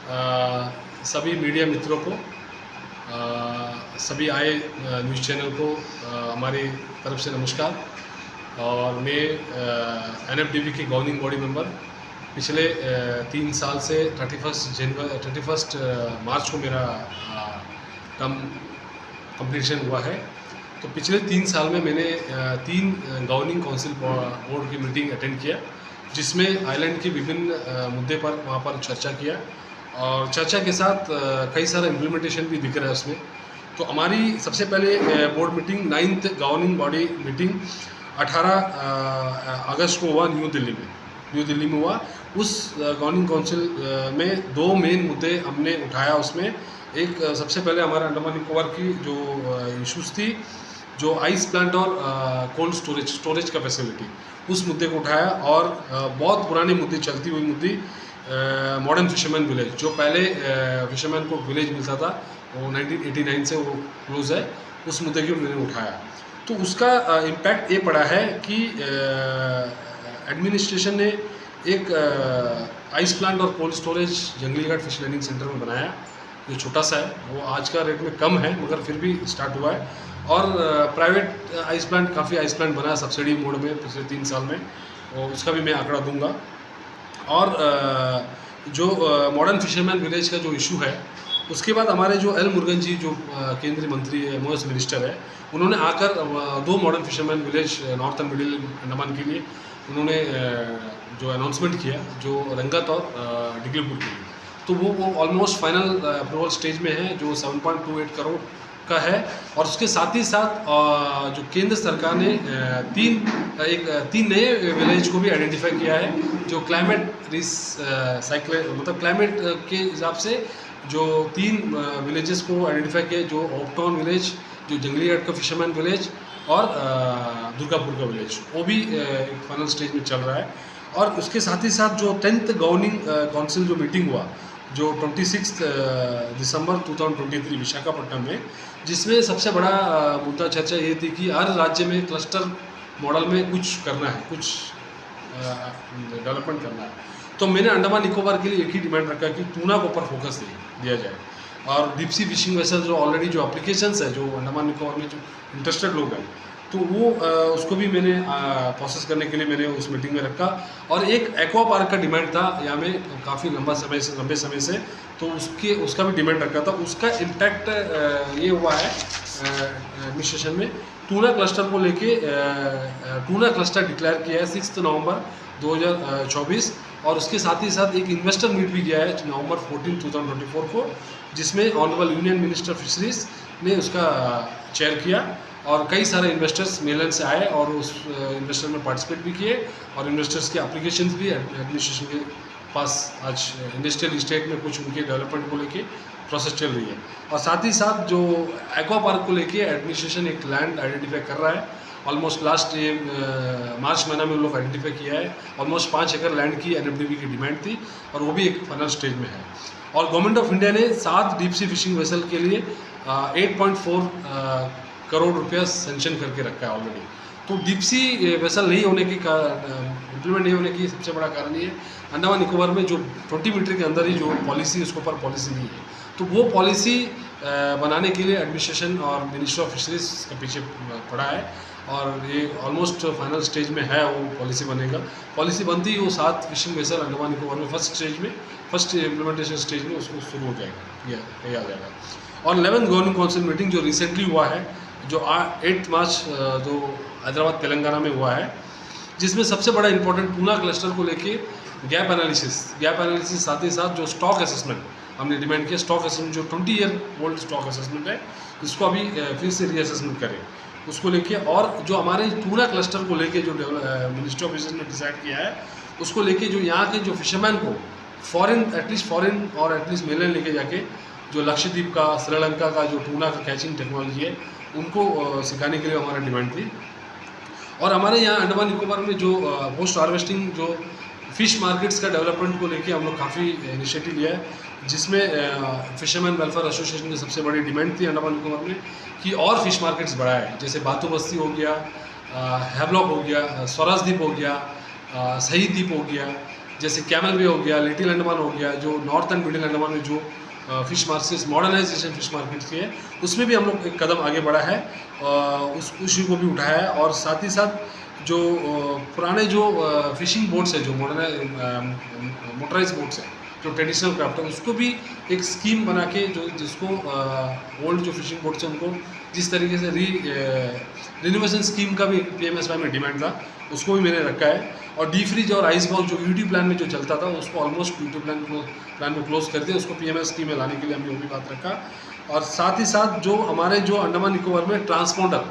सभी मीडिया मित्रों को, सभी आए न्यूज़ चैनल को हमारी तरफ से नमस्कार। और मैं एनएफडीबी की गवर्निंग बॉडी मेंबर पिछले 3 साल से 31 मार्च को मेरा टर्म कंप्लीशन हुआ है। तो पिछले 3 साल में मैंने 3 गवर्निंग काउंसिल बोर्ड की मीटिंग अटेंड किया, जिसमें आइलैंड के विभिन्न मुद्दे पर वहाँ पर चर्चा किया और चर्चा के साथ कई सारा इम्प्लीमेंटेशन भी दिख रहा है उसमें। तो हमारी सबसे पहले board meeting 9th governing body meeting 18 अगस्त को हुआ न्यू दिल्ली में हुआ। उस गवर्निंग काउंसिल में 2 मेन मुद्दे हमने उठाया। उसमें एक सबसे पहले हमारा अंडमान निकोबार की जो इश्यूज़ थी, जो आइस प्लांट और कोल्ड स्टोरेज का फैसिलिटी, उस मुद्दे को उठाया। और बहुत पुरानी मुद्दे, चलती हुई मुद्दे, मॉडर्न फिशरमैन विलेज, जो पहले फिशरमैन को विलेज मिलता था, वो 1989 से वो क्लोज है, उस मुद्दे को मैंने उठाया। तो उसका इम्पैक्ट ये पड़ा है कि एडमिनिस्ट्रेशन ने एक आइस प्लांट और कोल्ड स्टोरेज जंगली घाट फिश लैंडिंग सेंटर में बनाया, जो छोटा सा है, वो आज का रेट में कम है मगर फिर भी स्टार्ट हुआ है। और प्राइवेट आइस प्लांट, काफ़ी आइस प्लांट बना है सब्सिडी मोड में पिछले 3 साल में, और उसका भी मैं आंकड़ा दूंगा। और जो मॉडर्न फिशरमैन विलेज का जो इशू है, उसके बाद हमारे जो एल मुरुगन जी, जो केंद्रीय मंत्री एमओएस मिनिस्टर है, उन्होंने आकर 2 modern fisherman village north and middle Andaman के लिए उन्होंने जो अनाउंसमेंट किया, जो रंगत और डिगलीपुर के लिए। तो वो ऑलमोस्ट फाइनल अप्रूवल स्टेज में है, जो 7.28 करोड़ का है। और उसके साथ ही साथ जो केंद्र सरकार ने 3 नए विलेज को भी आइडेंटिफाई किया है, जो क्लाइमेट मतलब क्लाइमेट के हिसाब से जो 3 विलेजेस को आइडेंटिफाई किया है, जो ओपटाउन विलेज, जो जंगली घाट का फिशरमैन विलेज और दुर्गापुर का विलेज, वो भी एक फाइनल स्टेज में चल रहा है। और उसके साथ ही साथ जो 10th गवर्निंग काउंसिल जो मीटिंग हुआ, जो 26 दिसंबर 2023 विशाखापट्टनम में, जिसमें सबसे बड़ा मुद्दा चर्चा ये थी कि हर राज्य में क्लस्टर मॉडल में कुछ करना है, कुछ डेवलपमेंट करना है। तो मैंने अंडमान निकोबार के लिए एक ही डिमांड रखा कि टूना के ऊपर फोकस दिया जाए। और डीप सी फिशिंग वेसल जो ऑलरेडी जो एप्लीकेशंस है, जो अंडमान निकोबार में जो इंटरेस्टेड लोग हैं, तो वो उसको भी मैंने प्रोसेस करने के लिए मैंने उस मीटिंग में रखा। और एक एक्वा पार्क का डिमांड था यहाँ में काफ़ी लंबे समय से, तो उसका भी डिमांड रखा था। उसका इम्पैक्ट ये हुआ है एडमिनिस्ट्रेशन में, टूना क्लस्टर को लेके टूना क्लस्टर डिक्लेयर किया है 6 नवंबर 2024। और उसके साथ ही साथ एक इन्वेस्टर मीट भी किया है नवंबर 14, 2024 को, जिसमें ऑनरेबल यूनियन मिनिस्टर फिशरीज ने उसका चेयर किया। और कई सारे इन्वेस्टर्स मेलैंड से आए और उस इन्वेस्टर में पार्टिसिपेट भी किए, और इन्वेस्टर्स के एप्लीकेशंस भी एडमिनिस्ट्रेशन के पास आज इंडस्ट्रियल इस्टेट में कुछ उनके डेवलपमेंट को लेके प्रोसेस चल रही है। और साथ ही साथ जो एक्वा पार्क को लेके एडमिनिस्ट्रेशन एक लैंड आइडेंटिफाई कर रहा है। ऑलमोस्ट लास्ट मार्च महीना में उन लोग आइडेंटिफाई किया है। ऑलमोस्ट 5 एकड़ लैंड की एनएफडीबी की डिमांड थी, और वो भी एक फाइनल स्टेज में है। और गवर्नमेंट ऑफ इंडिया ने 7 डीप सी फिशिंग वेसल के लिए 8.4 करोड़ रुपया सेंक्शन करके रखा है ऑलरेडी। तो डीप सी वेसल नहीं होने की इम्प्लीमेंट नहीं होने की सबसे बड़ा कारण ये, अंडमान निकोबार में जो 20 मीटर के अंदर ही जो पॉलिसी, उसके ऊपर पॉलिसी नहीं है। तो वो पॉलिसी बनाने के लिए एडमिनिस्ट्रेशन और मिनिस्टर ऑफ फिशरीज का पीछे पड़ा है, और ये ऑलमोस्ट फाइनल स्टेज में है। वो पॉलिसी बनेगा, पॉलिसी बनती ही वो 7 फिशिंग वेसल अंडमान निकोबार में फर्स्ट इम्प्लीमेंटेशन स्टेज में उसको शुरू हो जाएगा, ये आ जाएगा। और 11th गवर्निंग काउंसिल मीटिंग जो रिसेंटली हुआ है, जो 8 मार्च जो हैदराबाद तेलंगाना में हुआ है, जिसमें सबसे बड़ा इंपॉर्टेंट टूना क्लस्टर को लेके गैप एनालिसिस साथ ही साथ जो स्टॉक असेसमेंट हमने डिमांड किया। स्टॉक असेसमेंट जो 20 ईयर ओल्ड स्टॉक असेसमेंट है, इसको अभी फिर से रीअसेसमेंट करें, उसको लेके। और जो हमारे टूना क्लस्टर को लेके जो मिनिस्ट्री ऑफ फिशरीज ने डिसाइड किया है, उसको लेके जो यहाँ के जो फिशरमैन को एटलीस्ट फॉरेन और एटलीस्ट मेलैंड लेके जाके, जो लक्षद्वीप का, श्रीलंका का जो टूना का कैचिंग टेक्नोलॉजी है, उनको सिखाने के लिए हमारा डिमांड थी। और हमारे यहाँ अंडमान निकोबार में जो पोस्ट हार्वेस्टिंग जो फ़िश मार्केट्स का डेवलपमेंट को लेके हम लोग काफ़ी इनिशिएटिव लिया है, जिसमें फिशरमैन वेलफेयर एसोसिएशन की सबसे बड़ी डिमांड थी अंडमान निकोबार में कि और फिश मार्केट्स बढ़ाए, जैसे बातू बस्ती हो गया, हैवलॉक हो गया, स्वराजद्वीप हो गया, शहीद द्वीप हो गया, जैसे कैमल बे हो गया, लिटिल अंडमान हो गया, जो नॉर्थ एंड मिडिल अंडमान में जो fish markets modernization fish markets की है, उसमें भी हम लोग एक कदम आगे बढ़ा है, उस इशू को भी उठाया है। और साथ ही साथ जो पुराने जो फ़िशिंग बोट्स हैं, जो मोटराइज बोट्स हैं, जो ट्रेडिशनल क्राफ्ट है, उसको भी एक स्कीम बना के जो जिसको ओल्ड जो फ़िशिंग बोट्स हैं उनको जिस तरीके से रिनोवेशन स्कीम का भी PMSY में डिमांड था, उसको भी मैंने रखा है। और डी फ्रीज और आइस बॉक्स जो यूटी प्लान में जो चलता था, उसको ऑलमोस्ट यूटी प्लान में क्लोज कर दिया, उसको PMS स्कीम में लाने के लिए हमने वो भी बात रखा। और साथ ही साथ जो हमारे जो अंडमान निकोबार में ट्रांसपॉन्डर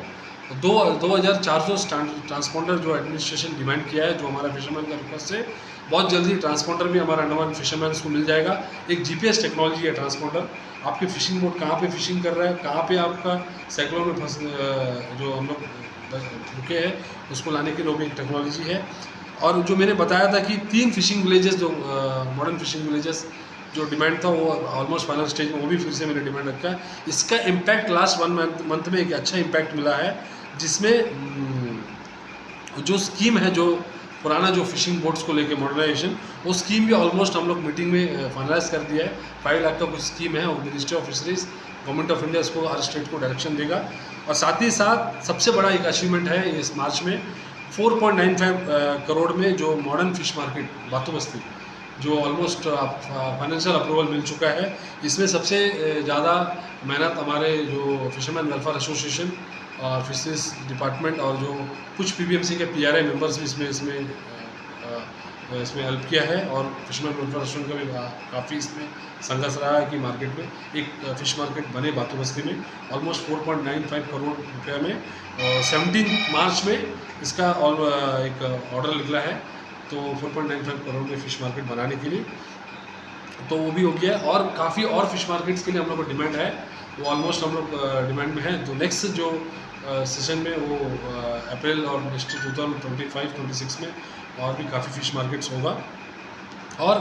2400 ट्रांसपॉन्डर जो एडमिनिस्ट्रेशन डिमांड किया है, जो हमारा फिशरमैन का रिक्वेस्ट है, बहुत जल्दी ट्रांसपॉन्डर भी हमारा अंडमान फिशरमैन को मिल जाएगा। एक GPS टेक्नोलॉजी है ट्रांसपॉन्डर, आपके फिशिंग बोट कहाँ पे फिशिंग कर रहा है, कहाँ पे आपका साइक्लोन में फंस जो हम लोग रुके हैं, उसको लाने के लिए भी एक टेक्नोलॉजी है। और जो मैंने बताया था कि 3 फिशिंग विलेजेस जो मॉडर्न फिशिंग विलेजेस जो डिमांड था, वो ऑलमोस्ट फाइनल स्टेज में, वो भी फिर से मैंने डिमांड रखा है। इसका इम्पैक्ट लास्ट 1 मंथ में एक अच्छा इम्पैक्ट मिला है, जिसमें जो स्कीम है, जो पुराना जो फिशिंग बोट्स को लेके मॉडर्नाइजेशन, वो स्कीम भी ऑलमोस्ट हम लोग मीटिंग में फाइनलाइज कर दिया है। 5 लाख का कुछ स्कीम है, और ministry of fisheries government of India इसको हर स्टेट को डायरेक्शन देगा। और साथ ही साथ सबसे बड़ा एक अचीवमेंट है इस मार्च में 4.95 करोड़ में जो मॉडर्न फिश मार्केट बातू बस्ती, जो ऑलमोस्ट फाइनेंशियल अप्रूवल मिल चुका है। इसमें सबसे ज़्यादा मेहनत हमारे जो फिशरमैन वेलफेयर एसोसिएशन और फिशरीज डिपार्टमेंट और जो कुछ PBMC के PRI मेंबर्स भी इसमें हेल्प किया है। और फिशरमैन वेलफेयर एसोसिएशन का भी काफ़ी इसमें संघर्ष रहा है कि मार्केट में एक फ़िश मार्केट बने बातू बस्ती में। ऑलमोस्ट 4.95 करोड़ रुपये में 17 मार्च में इसका एक ऑर्डर निकला है, तो 4.95 करोड़ में फ़िश मार्केट बनाने के लिए, तो वो भी हो गया। और काफ़ी और फिश मार्केट्स के लिए हम लोग को डिमांड है, वो ऑलमोस्ट हम लोग डिमांड में है। तो नेक्स्ट जो सेशन में वो अप्रैल और नेक्स्ट 2025-26 में और भी काफ़ी फ़िश मार्केट्स होगा। और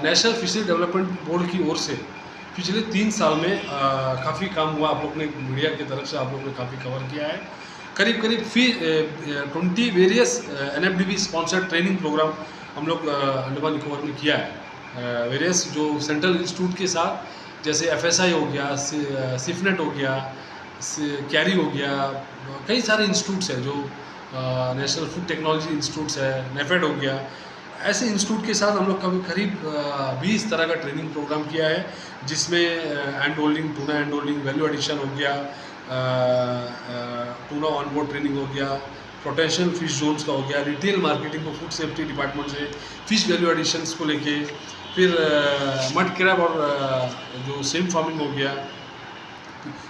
नेशनल फिशरी डेवलपमेंट बोर्ड की ओर से पिछले 3 साल में काफ़ी काम हुआ। आप लोग ने मीडिया की तरफ से आप लोग ने काफ़ी कवर किया है। करीब 20 various NFDB sponsored training program हम लोग अंडमान निकोबार में किया है। वेरियस जो सेंट्रल इंस्टीट्यूट के साथ, जैसे FSI हो गया, सिफनेट हो गया, कैरी हो गया, कई सारे इंस्टीट्यूट्स हैं जो नेशनल फूड टेक्नोलॉजी इंस्टीट्यूट्स है, नेफेड हो गया, ऐसे इंस्टीट्यूट के साथ हम लोग करीब 20 तरह का ट्रेनिंग प्रोग्राम किया है, जिसमें hand holding, tuna hand holding, value addition हो गया, टूना ऑन बोर्ड ट्रेनिंग हो गया, पोटेंशियल फिश जोन्स का हो गया, रिटेल मार्केटिंग को फूड सेफ्टी डिपार्टमेंट से फिश वैल्यू एडिशंस को लेके, फिर मड क्रैब और जो सेम फार्मिंग हो गया,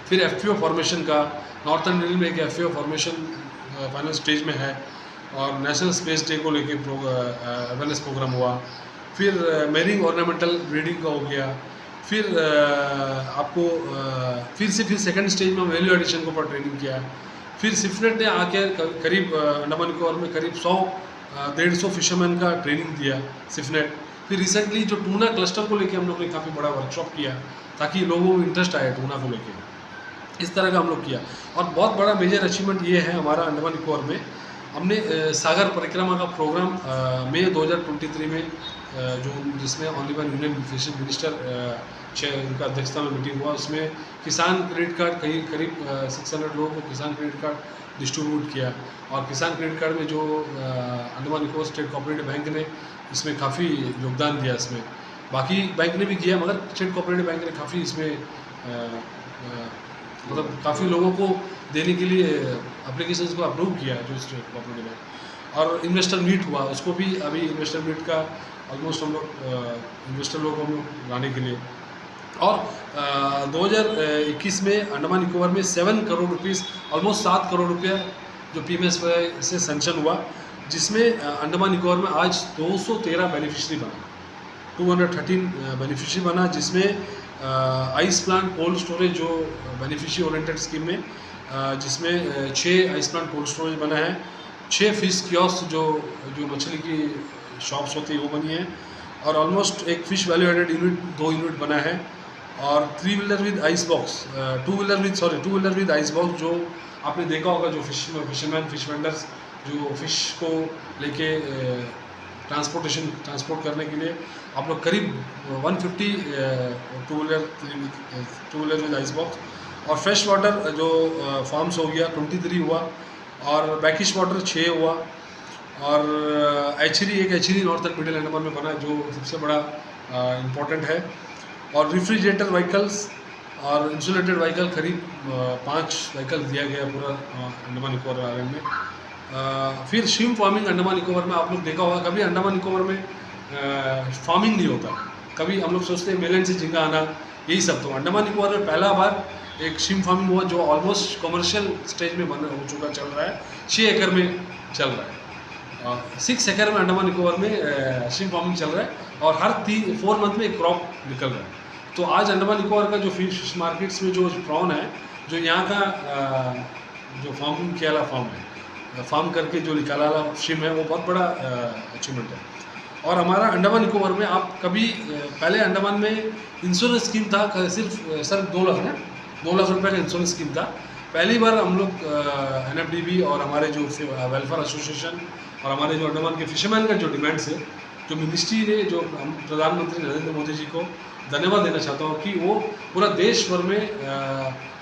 फिर FPO फॉर्मेशन का, नॉर्थन रील में एक FPO फॉर्मेशन फाइनल स्टेज में है, और नेशनल स्पेस डे को लेके अवेयरनेस प्रोग्राम हुआ, फिर मेरिंग ऑर्नामेंटल ब्रीडिंग का हो गया, फिर आपको फिर सेकंड स्टेज में वैल्यू एडिशन के ऊपर ट्रेनिंग किया, फिर सिफनेट ने आके करीब अंडमान निकोबार में करीब 100-150 फिशरमैन का ट्रेनिंग दिया सिफनेट। फिर रिसेंटली जो टूना क्लस्टर को लेके हम लोग ने काफ़ी बड़ा वर्कशॉप किया, ताकि लोगों को इंटरेस्ट आए टूना को लेके, इस तरह का हम लोग किया। और बहुत बड़ा मेजर अचीवमेंट ये है हमारा अंडमान निकोबार में, हमने सागर परिक्रमा का प्रोग्राम मई 2023 में जो जिसमें ऑनरेबल यूनियन फिशरीज मिनिस्टर उनका अध्यक्षता में मीटिंग हुआ, उसमें किसान क्रेडिट कार्ड करीब 600 लोगों को किसान क्रेडिट कार्ड डिस्ट्रीब्यूट किया। और किसान क्रेडिट कार्ड में जो Andaman Nicobar state cooperative bank ने इसमें काफ़ी योगदान दिया, इसमें बाकी बैंक ने भी किया, मगर स्टेट कोऑपरेटिव बैंक ने काफ़ी इसमें मतलब काफ़ी लोगों को देने के लिए एप्लीकेशंस को अप्रूव किया जो स्टेट कोऑपरेटिव बैंक। और इन्वेस्टर मीट हुआ, उसको भी अभी इन्वेस्टर मीट का ऑलमोस्ट हम लोग इन्वेस्टर लोगों को लाने के लिए। और 2021 में अंडमान निकोबार में 7 करोड़ रुपीस, ऑलमोस्ट 7 करोड़ रुपया जो PMSY से सेंक्शन हुआ, जिसमें अंडमान निकोबार में आज 213 बेनिफिशरी बना, 213 बेनिफिशरी बना, जिसमें आइस प्लांट कोल्ड स्टोरेज जो बेनिफिशरी ओरिएंटेड स्कीम में, जिसमें 6 आइस प्लांट कोल्ड स्टोरेज बना है, 6 फिश कियोस्क जो मछली की शॉप्स होती है वो बनी है, और ऑलमोस्ट एक fish value added unit 2 unit बना है, और 3 wheeler with ice box, 2 wheeler with ice box, जो आपने देखा होगा जो फिशरमैन फिश वेंडर्स जो फिश को लेके ट्रांसपोर्ट करने के लिए आप लोग करीब 150 two wheeler with ice box, और फ्रेश वाटर जो फार्म्स हो गया 23 हुआ, और बैकिश वाटर 6 हुआ, और एचरी नॉर्थन मिडिल अंडमान में बना जो सबसे बड़ा इम्पोर्टेंट है, और रेफ्रिजरेटर व्हीकल्स और इंसुलेटेड व्हीकल करीब 5 व्हीकल दिया गया पूरा अंडमान निकोबार आइलैंड में। फिर श्रिम्प फार्मिंग अंडमान निकोबार में आप लोग देखा होगा, कभी अंडमान निकोबार में फार्मिंग नहीं होता, कभी हम लोग सोचते हैं मेलैंड से झींगा आना यही सब। तो अंडमान निकोबार में पहला बार एक श्रिम्प फार्मिंग हुआ जो ऑलमोस्ट कमर्शियल स्टेज में बन हो चुका, चल रहा है, 6 एकड़ में चल रहा है। 6 एकड़ में अंडमान निकोबार में श्रिम्प फार्मिंग चल रहा है, और हर 4 मंथ में एक क्रॉप निकल रहा है। तो आज अंडमान निकोबार का जो फिश मार्केट्स में जो प्रॉन है, जो यहाँ का जो फार्मिंग किया वाला फार्म करके जो निकाला वाला श्रिम्प है, वो बहुत बड़ा अचीवमेंट है। और हमारा अंडमान निकोबार में आप कभी पहले अंडमान में इंश्योरेंस स्कीम था, सिर्फ 2 लाख ना, 2 लाख रुपये का इंश्योरेंस स्कीम था। पहली बार हम लोग NFDB और हमारे जो वेलफेयर एसोसिएशन और हमारे जो अंडमान के फिशरमैन का जो डिमांड्स है, जो मिनिस्ट्री ने, जो हम प्रधानमंत्री नरेंद्र मोदी जी को धन्यवाद देना चाहता हूँ कि वो पूरा देश भर में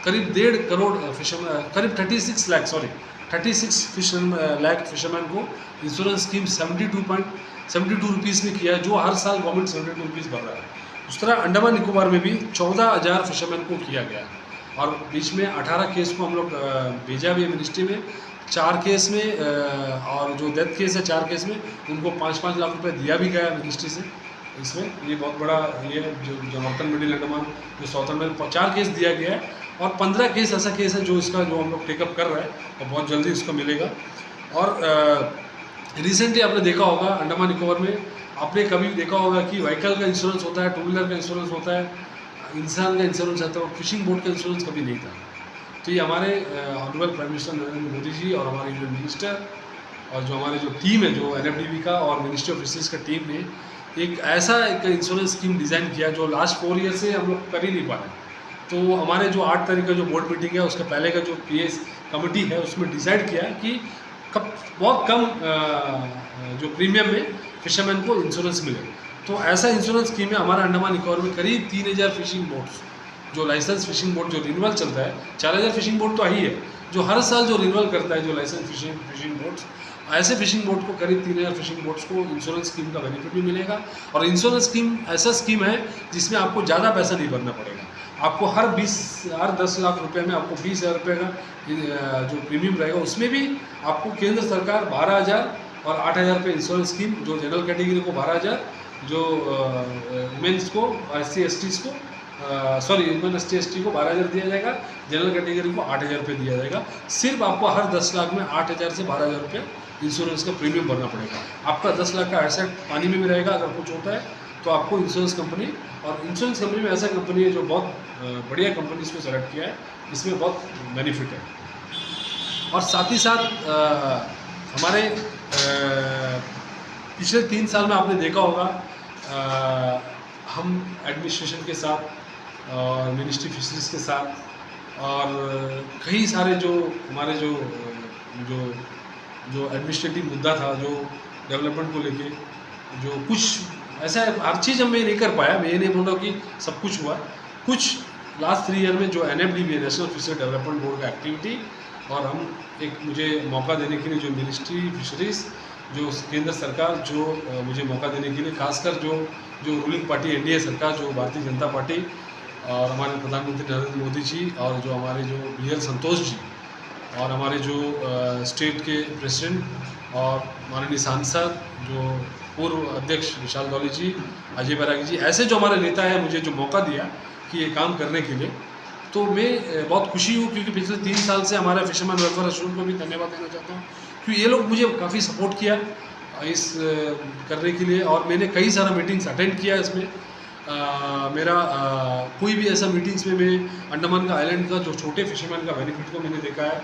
करीब 1.5 करोड़ फिशरमैन, करीब 36 लाख फिशरमैन को इंश्योरेंस स्कीम 72 रुपीज़ में किया है, जो हर साल गवर्नमेंट 72 रुपीज़ भर रहा है। उस तरह अंडमान निकोबार में भी 14,000 फिशरमैन को किया गया है, और बीच में 18 केस को हम लोग भेजा भी है मिनिस्ट्री में। 4 केस में और जो डेथ केस है 4 केस में उनको 5-5 लाख रुपए दिया भी गया मिनिस्ट्री से। इसमें ये बहुत बड़ा ये जो नॉर्थन मिडिल अंडमान जो साउथर्न में 4 केस दिया गया है, और 15 केस ऐसा केस है जो इसका जो हम लोग टेकअप कर रहे हैं, और बहुत जल्दी इसको मिलेगा। और रिसेंटली आपने देखा होगा अंडमान निकोबार में, आपने कभी देखा होगा कि व्हीकल का इंश्योरेंस होता है, 2 व्हीलर का इंश्योरेंस होता है, इंसान का इंश्योरेंस आता है, और फिशिंग बोट का इंश्योरेंस कभी नहीं था। तो ये हमारे honourable prime minister Narendra Modi ji और हमारे यूनियन मिनिस्टर और जो हमारे जो टीम है जो NFDB का और मिनिस्ट्री ऑफ फिशरीज का टीम ने एक ऐसा एक इंश्योरेंस स्कीम डिज़ाइन किया जो लास्ट 4 ईयर से हम लोग कर ही नहीं पा रहे। तो हमारे जो 8 तारीख का जो बोर्ड मीटिंग है, उसका पहले का जो PS कमेटी है, उसमें डिसाइड किया कि बहुत कम जो प्रीमियम में फिशरमैन को इंश्योरेंस मिले। तो ऐसा इंश्योरेंस स्कीम है हमारा अंडमान निकोबार में। करीब 3000 फिशिंग बोट्स जो लाइसेंस फिशिंग बोट जो रिन्यूअल चलता है, 4000 फिशिंग बोट तो आई है जो हर साल जो रिन्यूअल करता है जो लाइसेंस फिशिंग बोट्स, ऐसे फिशिंग बोट को करीब 3000 फिशिंग बोट्स को इंश्योरेंस स्कीम का बेनिफिट भी मिलेगा। और इंश्योरेंस स्कीम ऐसा स्कीम है जिसमें आपको ज़्यादा पैसा नहीं भरना पड़ेगा। आपको हर 10 लाख रुपए में आपको 20,000 रुपये का जो प्रीमियम रहेगा, उसमें भी आपको केंद्र सरकार 12,000 और 8,000 रुपये इंश्योरेंस स्कीम, जो जनरल कैटेगरी को 12,000, जो वुमेंस को SC/STs को ह्यूमन ST/ST को 12,000 दिया जाएगा, जनरल कैटेगरी को 8,000 रुपये दिया जाएगा। सिर्फ आपको हर 10 लाख में 8,000 से 12,000 रुपये इंश्योरेंस का प्रीमियम भरना पड़ेगा। आपका 10 लाख का एसेट पानी में भी रहेगा, अगर कुछ होता है तो आपको इंश्योरेंस कंपनी, और इंश्योरेंस कंपनी में ऐसा कंपनी है जो बहुत बढ़िया कंपनी इसको सेलेक्ट किया है, इसमें बहुत बेनिफिट है। और साथ ही साथ हमारे पिछले 3 साल में आपने देखा होगा हम एडमिनिस्ट्रेशन के साथ और मिनिस्ट्री फिशरीज के साथ और कई सारे जो हमारे जो एडमिनिस्ट्रेटिव मुद्दा था, जो डेवलपमेंट को लेके, जो कुछ ऐसा हर चीज़ हम नहीं कर पाया। मैं ये नहीं बोल रहा कि सब कुछ हुआ, कुछ लास्ट 3 ईयर में जो NFDB national fishery development board का एक्टिविटी, और हम एक मुझे मौका देने के लिए जो मिनिस्ट्री फिशरीज, जो केंद्र सरकार जो मुझे मौका देने के लिए, खासकर जो रूलिंग पार्टी NDA सरकार, जो भारतीय जनता पार्टी और हमारे प्रधानमंत्री नरेंद्र मोदी जी, और जो हमारे जो BL संतोष जी, और हमारे जो स्टेट के प्रेसिडेंट और माननीय सांसद जो पूर्व अध्यक्ष विशाल दौली जी, अजय बैरागी जी, ऐसे जो हमारे नेता है, मुझे जो मौका दिया कि ये काम करने के लिए, तो मैं बहुत खुशी हूँ। क्योंकि पिछले 3 साल से हमारा फिशरमैन वेलफेयर एसोसिएशन को भी धन्यवाद देना चाहता हूँ, क्योंकि ये लोग मुझे काफ़ी सपोर्ट किया इस करने के लिए, और मैंने कई सारा मीटिंग्स अटेंड किया। इसमें मेरा कोई भी ऐसा मीटिंग्स में मैं अंडमान का आइलैंड का जो छोटे फिशरमैन का बेनिफिट को मैंने देखा है,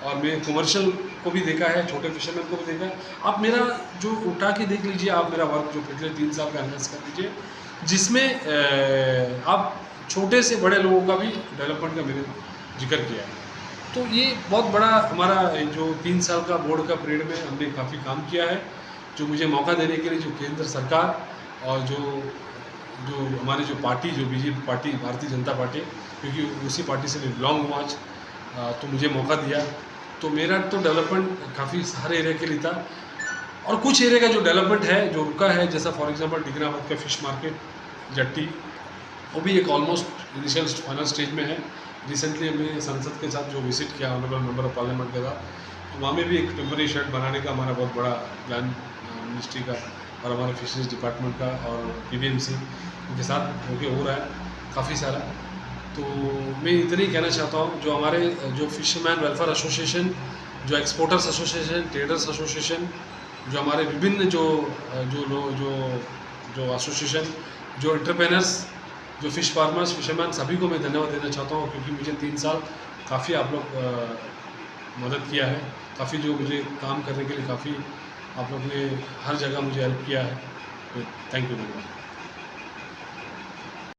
और मैं कमर्शियल को भी देखा है, छोटे फिशरमैन को भी देखा है। आप मेरा जो उठा के देख लीजिए, आप मेरा वर्क जो पिछले 3 साल का एनालिसिस कर लीजिए, जिसमें आप छोटे से बड़े लोगों का भी डेवलपमेंट का मैंने जिक्र किया है। तो ये बहुत बड़ा हमारा जो 3 साल का बोर्ड का पीरियड में हमने काफ़ी काम किया है। जो मुझे मौका देने के लिए जो केंद्र सरकार और जो जो हमारी जो पार्टी जो BJP party Bharatiya Janata party, क्योंकि उसी पार्टी से मैं बिलोंग हूँ आज, तो मुझे मौका दिया। तो मेरा तो डेवलपमेंट काफ़ी सारे एरिया के लिए था, और कुछ एरिया का जो डेवलपमेंट है जो रुका है, जैसा फॉर एग्जांपल डिग्राबाद का फिश मार्केट जट्टी, वो भी एक ऑलमोस्ट इनिशियल फाइनल स्टेज में है। रिसेंटली हमने संसद के साथ जो विजिट किया ऑनरेबल मेंबर ऑफ पार्लियामेंट के साथ, तो वहाँ में भी एक टेम्पररी शेड बनाने का हमारा बहुत बड़ा प्लान मिनिस्ट्री का और हमारे फिशरीज डिपार्टमेंट का और PBMC के साथ होके हो रहा है काफ़ी सारा। तो मैं इतना ही कहना चाहता हूँ, जो हमारे जो फिशरमैन वेलफेयर एसोसिएशन, जो एक्सपोर्टर्स एसोसिएशन, ट्रेडर्स एसोसिएशन, जो हमारे विभिन्न जो जो लोग जो एसोसिएशन, जो एंटरप्रेनर्स, जो फिश फार्मर्स, फिशरमैन, सभी को मैं धन्यवाद देना चाहता हूँ, क्योंकि मुझे 3 साल काफ़ी आप लोग मदद किया है, काफ़ी जो मुझे काम करने के लिए काफ़ी आप लोग ने हर जगह मुझे हेल्प किया है। थैंक यू धन्यवाद।